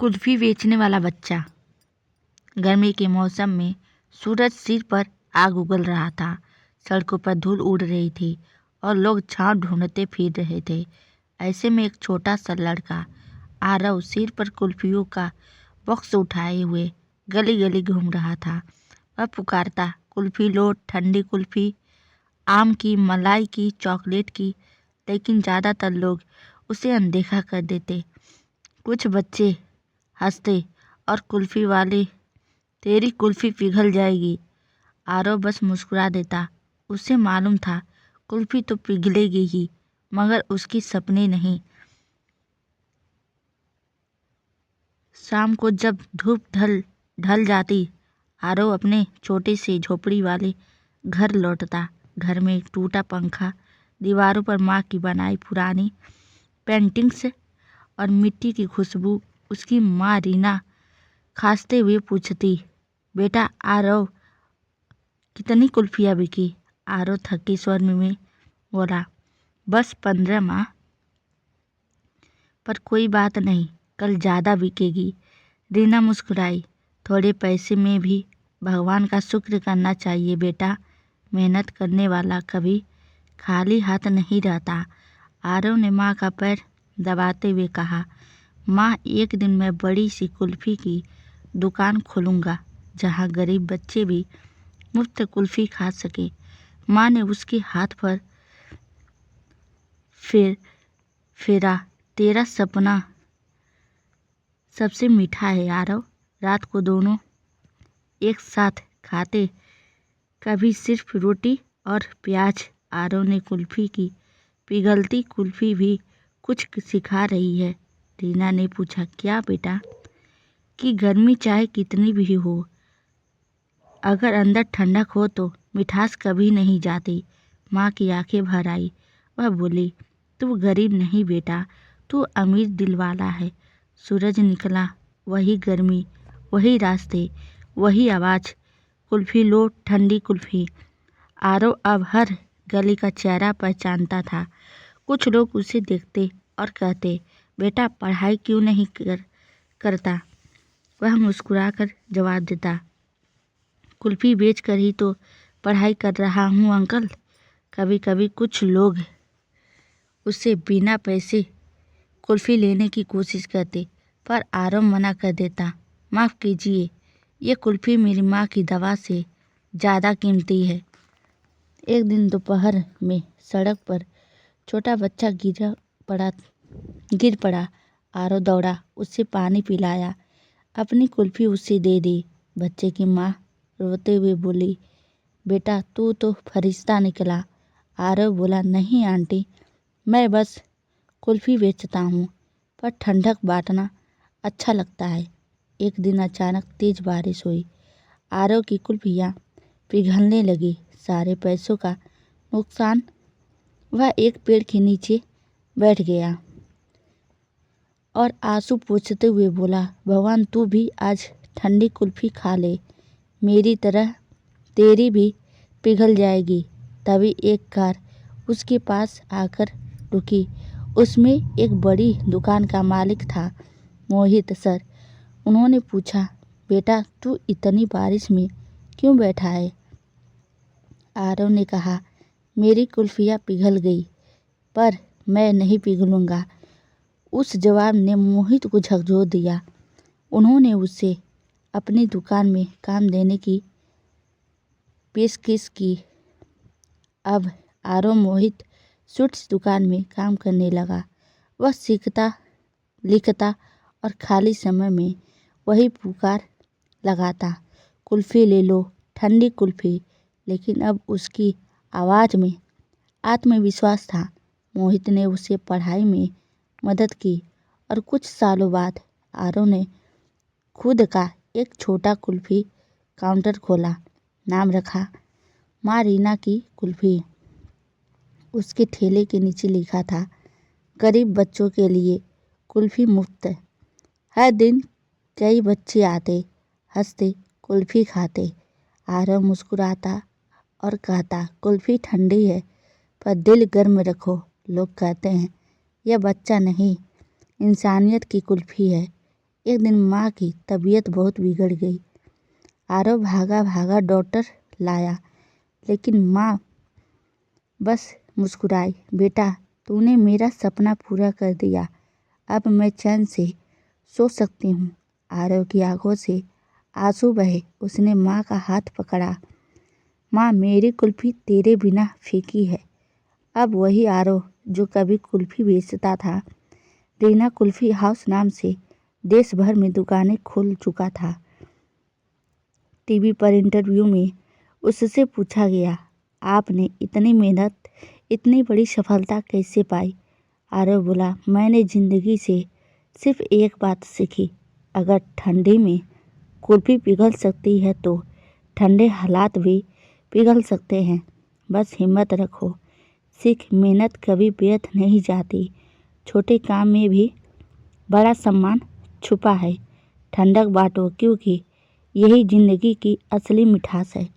कुल्फी बेचने वाला बच्चा। गर्मी के मौसम में सूरज सिर पर आग उगल रहा था। सड़कों पर धूल उड़ रही थी और लोग छांव ढूंढते फिर रहे थे। ऐसे में एक छोटा सा लड़का आरव सिर पर कुल्फियों का बॉक्स उठाए हुए गली गली घूम रहा था। वह पुकारता, कुल्फी लो, ठंडी कुल्फी, आम की, मलाई की, चॉकलेट की। लेकिन ज़्यादातर लोग उसे अनदेखा कर देते। कुछ बच्चे हंसते और कुल्फी वाले, तेरी कुल्फी पिघल जाएगी। आरव बस मुस्कुरा देता। उसे मालूम था कुल्फी तो पिघलेगी ही, मगर उसकी सपने नहीं। शाम को जब धूप ढल जाती, आरव अपने छोटे से झोपड़ी वाले घर लौटता। घर में एक टूटा पंखा, दीवारों पर माँ की बनाई पुरानी पेंटिंग्स और मिट्टी की खुशबू। उसकी माँ रीना खांसते हुए पूछती, बेटा आरव, कितनी कुल्फियाँ बिकी? आरव थके स्वर में बोला, बस 15 माँ। पर कोई बात नहीं, कल ज़्यादा बिकेगी। रीना मुस्कुराई, थोड़े पैसे में भी भगवान का शुक्र करना चाहिए बेटा। मेहनत करने वाला कभी खाली हाथ नहीं रहता। आरव ने माँ का पैर दबाते हुए कहा, माँ, एक दिन मैं बड़ी सी कुल्फी की दुकान खोलूँगा, जहाँ गरीब बच्चे भी मुफ्त कुल्फी खा सके। माँ ने उसके हाथ पर फेरा, तेरा सपना सबसे मीठा है आरव। रात को दोनों एक साथ खाते, कभी सिर्फ रोटी और प्याज। आरव ने कुल्फी की पिघलती कुल्फी भी कुछ सिखा रही है। रीना ने पूछा, क्या बेटा? कि गर्मी चाहे कितनी भी हो, अगर अंदर ठंडक हो तो मिठास कभी नहीं जाती। माँ की आंखें भर आई। वह बोली, तू गरीब नहीं बेटा, तू अमीर दिल वाला है। सूरज निकला, वही गर्मी, वही रास्ते, वही आवाज़, कुल्फी लो, ठंडी कुल्फी। आरव अब हर गली का चेहरा पहचानता था। कुछ लोग उसे देखते और कहते, बेटा पढ़ाई क्यों नहीं करता? वह मुस्कुराकर जवाब देता, कुल्फी बेचकर ही तो पढ़ाई कर रहा हूँ अंकल। कभी कभी कुछ लोग उससे बिना पैसे कुल्फी लेने की कोशिश करते, पर आरव मना कर देता, माफ़ कीजिए, ये कुल्फी मेरी माँ की दवा से ज़्यादा कीमती है। एक दिन दोपहर में सड़क पर छोटा बच्चा गिर पड़ा। आरव दौड़ा, उससे पानी पिलाया, अपनी कुल्फी उसे दे दी। बच्चे की माँ रोते हुए बोली, बेटा तू तो फरिश्ता निकला। आरव बोला, नहीं आंटी, मैं बस कुल्फी बेचता हूँ, पर ठंडक बांटना अच्छा लगता है। एक दिन अचानक तेज बारिश हुई। आरव की कुल्फियाँ पिघलने लगी। सारे पैसों का नुकसान। वह एक पेड़ के नीचे बैठ गया और आंसू पोंछते हुए बोला, भगवान तू भी आज ठंडी कुल्फी खा ले, मेरी तरह तेरी भी पिघल जाएगी। तभी एक कार उसके पास आकर रुकी। उसमें एक बड़ी दुकान का मालिक था, मोहित सर। उन्होंने पूछा, बेटा तू इतनी बारिश में क्यों बैठा है? आरव ने कहा, मेरी कुल्फियाँ पिघल गई, पर मैं नहीं पिघलूँगा। उस जवाब ने मोहित को झकझोर दिया। उन्होंने उसे अपनी दुकान में काम देने की पेशकश की। अब आरव मोहित स्वीट्स दुकान में काम करने लगा। वह सीखता, लिखता और खाली समय में वही पुकार लगाता, कुल्फ़ी ले लो, ठंडी कुल्फ़ी। लेकिन अब उसकी आवाज़ में आत्मविश्वास था। मोहित ने उसे पढ़ाई में मदद की और कुछ सालों बाद आरव ने खुद का एक छोटा कुल्फ़ी काउंटर खोला। नाम रखा माँ रीना की कुल्फ़ी। उसके ठेले के नीचे लिखा था, गरीब बच्चों के लिए कुल्फ़ी मुफ्त। हर दिन कई बच्चे आते, हंसते, कुल्फ़ी खाते। आरव मुस्कुराता और कहता, कुल्फ़ी ठंडी है, पर दिल गर्म रखो। लोग कहते हैं, यह बच्चा नहीं, इंसानियत की कुल्फ़ी है। एक दिन माँ की तबीयत बहुत बिगड़ गई। आरव भागा भागा डॉक्टर लाया, लेकिन माँ बस मुस्कुराई। बेटा, तूने मेरा सपना पूरा कर दिया, अब मैं चैन से सो सकती हूँ। आरव की आंखों से आंसू बहे। उसने माँ का हाथ पकड़ा। माँ, मेरी कुल्फी तेरे बिना फीकी है। अब वही आरव जो कभी कुल्फी बेचता था, रीना कुल्फी हाउस नाम से देश भर में दुकानें खोल चुका था। टीवी पर इंटरव्यू में उससे पूछा गया, आपने इतनी मेहनत, इतनी बड़ी सफलता कैसे पाई? आरव बोला, मैंने ज़िंदगी से सिर्फ एक बात सीखी, अगर ठंडी में कुल्फी पिघल सकती है तो ठंडे हालात भी पिघल सकते हैं। बस हिम्मत रखो। सीख, मेहनत कभी व्यर्थ नहीं जाती। छोटे काम में भी बड़ा सम्मान छुपा है। ठंडक बांटो, क्योंकि यही ज़िंदगी की असली मिठास है।